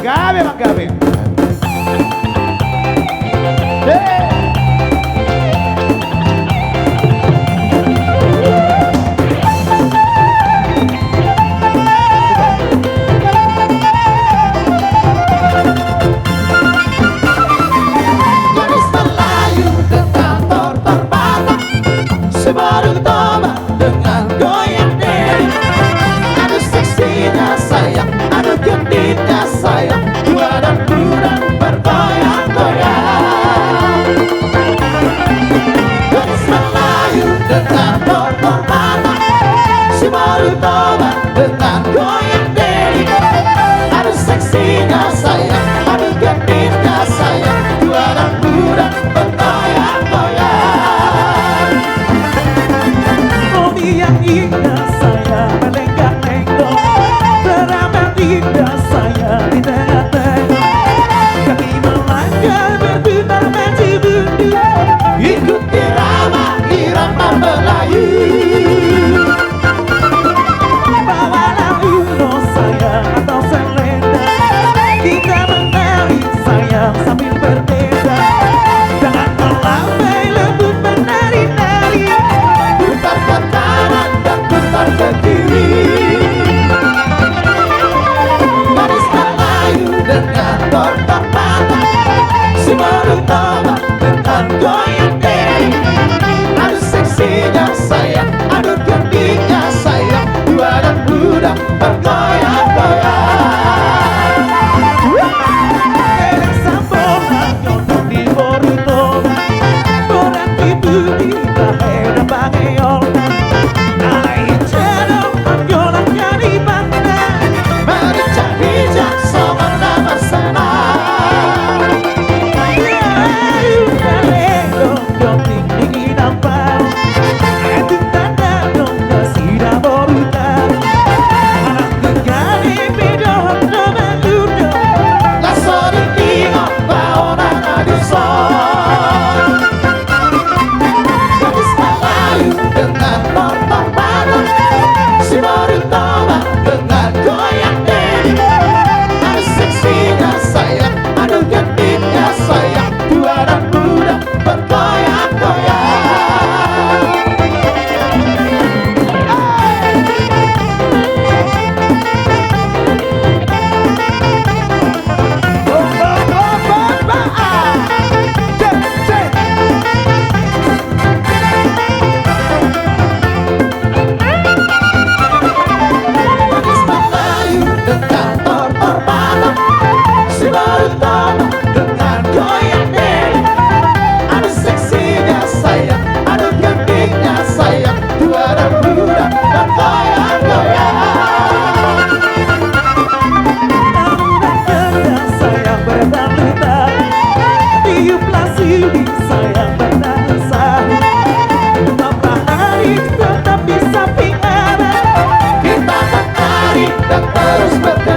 Gabe, Bang Gabe. Gadis Melayu dengan tortor patah, sebaru tobat dengan goyang diri. Aduh seksinya sayang, aduh genditnya sayang, dua dan budak bergoyang-goyang. Gadis Melayu dengan tortor patah, sebaru tobat dengan goyang diri. Aduh seksinya sayang, aduh genditnya sayang, dua dan budak bergoyang-goyang. Oh yang indah saya melenggak-lenggok, teramat indah saya di tengah-tengah. Kaki melangkah berputar maju dunia, Ikuti irama Melayu. bawalah uno saya atau selendang, kita menari sayang sambil berbeda. Jangan melambai lembut menari-nari, Putar ke kanan dan putar ke kiri. Gadis Melayu dengan tortor patah, si baru tobat dengan goyang diri. Aduh seksinya sayang, aduh genditnya sayang, dua dan budak bergoyang-goyang. eres sambongan nyondong di Boruto, orang itu di daerah Bangeyolan. Alai cerong amyolannya di Bangka, Merica hijau sama nama senang. La sorellina va ora di sol. Gadis Melayu dengan tortor patah, si baru tobat dengan goyang diri. Aduh seksinya sayang, aduh genditnya sayang, dua dan budak bergoyang-goyang. Gadis Melayu dengan tortor patah, si baru tobat dengan goyang diri. Aduh seksinya sayang, aduh genditnya sayang, dua dan budak bergoyang-goyang. sayang bertahun-tahun, tiuplah sini sayang berdasar. Matahari tetap di samping arah, Kita menari dan terus bergerak.